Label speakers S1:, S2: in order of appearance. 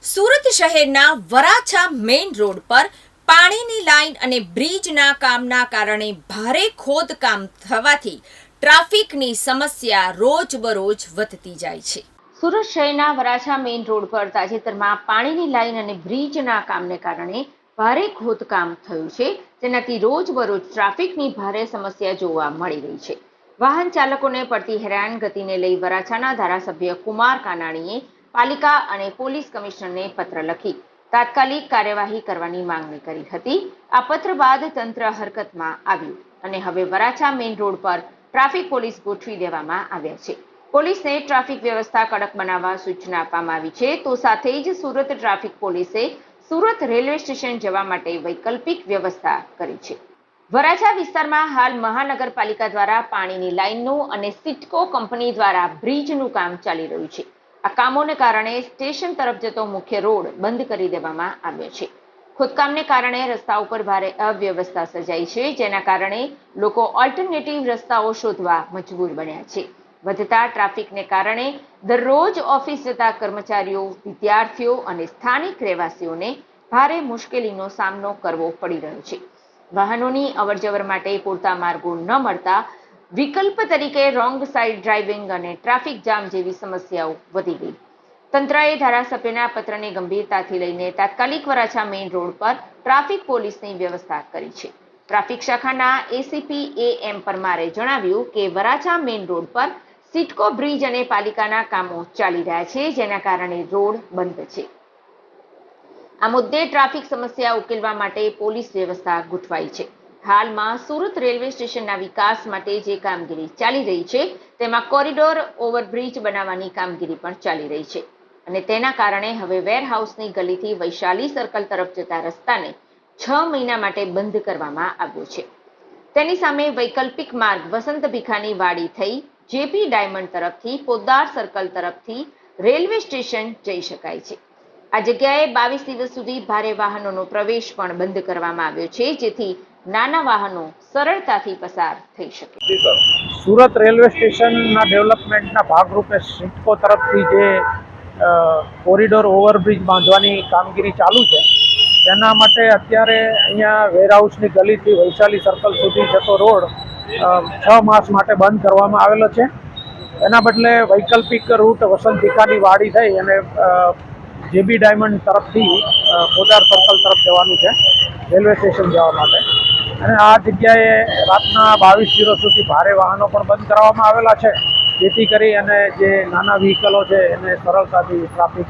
S1: સુરત શહેરના Varachha main road પર પાણીની લાઇન અને બ્રિજના કામના કારણે ભારે ખોદકામ થવાથી ટ્રાફિકની સમસ્યા રોજબરોજ વધતી જાય છે।
S2: સુરત શહેરના વરાછા મેઇન રોડ પર તાજેતરમાં પાણીની લાઇન અને બ્રિજના કામને કારણે ભારે ખોદકામ થયું છે, જેનાથી રોજબરોજ ટ્રાફિકની ભારે સમસ્યા જોવા મળી રહી છે। વાહન ચાલકોને પડતી હેરાનગતિને લઈ વરાછાના ધારાસભ્ય કુમાર કાનાણીએ પાલિકા અને પોલીસ કમિશનરને પત્ર લખી તાત્કાલિક કાર્યવાહી કરવાની માંગણી કરી હતી। આ પત્ર બાદ તંત્ર હરકતમાં આવ્યું અને હવે વરાછા મેઇન રોડ પર ટ્રાફિક પોલીસ ગોઠવી દેવામાં આવ્યા છે। પોલીસને ટ્રાફિક વ્યવસ્થા કડક બનાવવા સૂચના આપવામાં આવી છે, તો સાથે જ સુરત ટ્રાફિક પોલીસે સુરત રેલવે સ્ટેશન જવા માટે વૈકલ્પિક વ્યવસ્થા કરી છે। વરાછા વિસ્તારમાં હાલ મહાનગરપાલિકા દ્વારા પાણીની લાઇનનું અને સિટકો કંપની દ્વારા બ્રિજનું કામ ચાલી રહ્યું છે। આ કામોને કારણે સ્ટેશન તરફ જતો મુખ્ય રોડ બંધ કરી દેવામાં આવ્યો છે। ખોદકામને કારણે રસ્તા ઉપર ભારે અવ્યવસ્થા સર્જાઈ છે, જેના કારણે લોકો ઓલ્ટરનેટિવ રસ્તાઓ શોધવા મજબૂર બન્યા છે। વધતા ટ્રાફિકને કારણે દરરોજ ઓફિસ જતા કર્મચારીઓ, વિદ્યાર્થીઓ અને સ્થાનિક રહેવાસીઓને ભારે મુશ્કેલીનો સામનો કરવો પડી રહ્યો છે। વાહનોની અવરજવર માટે પૂરતા માર્ગો ન મળતા વિકલ્પ તરીકે રોંગ સાઇડ ડ્રાઇવિંગ અને ટ્રાફિક જામ જેવી સમસ્યાઓ વધી ગઈ। તંત્રએ ધારાસભ્યના પત્રને ગંભીરતાથી લઈને તાત્કાલિક વરાછા મેઇન રોડ પર ટ્રાફિક પોલીસની વ્યવસ્થા કરી છે। ટ્રાફિક શાખાના એસીપી એમ પરમારે જણાવ્યું કે વરાછા મેઇન રોડ પર સિટકો બ્રિજ અને પાલિકાના કામો ચાલી રહ્યા છે, જેના કારણે રોડ બંધ છે। આ મુદ્દે ટ્રાફિક સમસ્યા ઉકેલવા માટે પોલીસ વ્યવસ્થા ગોઠવાઈ છે। હાલમાં સુરત રેલવે સ્ટેશનના વિકાસ માટે જે કામગીરી ચાલી રહી છે, તેમાં કોરિડોર ઓવરબ્રિજ બનાવવાની કામગીરી પણ ચાલી રહી છે અને તેના કારણે હવે વેરહાઉસની ગલીથી વૈશાલી સર્કલ તરફ જતા રસ્તાને 6 મહિના માટે બંધ કરવામાં આવ્યો છે। તેની સામે વૈકલ્પિક માર્ગ વસંત ભીખાની વાડી થઈ જેપી ડાયમંડ તરફથી પોદ્દાર સર્કલ તરફથી રેલવે સ્ટેશન જઈ શકાય છે। આ જગ્યાએ 22 દિવસ સુધી ભારે વાહનોનો પ્રવેશ પણ બંધ કરવામાં આવ્યો છે, જેથી નાના વાહનો સરળતાથી પસાર થઈ શકે।
S3: સુરત રેલવે સ્ટેશનના ડેવલપમેન્ટના ભાગરૂપે સિટકો તરફથી જે કોરિડોર ઓવરબ્રિજ બાંધવાની કામગીરી ચાલુ છે, તેના માટે અત્યારે અહીંયા વેરહાઉસની ગલીથી વૈશાલી સર્કલ સુધી જતો રોડ 6 માસ માટે બંધ કરવામાં આવેલો છે। એના બદલે વૈકલ્પિક રૂટ વસંત ભીખાની વાડી થઈ અને જેબી ડાયમંડ તરફથી પોદાર સર્કલ તરફ જવાનું છે રેલવે સ્ટેશન જવા માટે। અને આ જગ્યાએ રાતના 22 દિવસ સુધી ભારે વાહનો પણ બંધ કરવામાં આવેલા છે, જેથી કરી અને જે નાના વ્હીકલો છે એને સરળતાથી ટ્રાફિક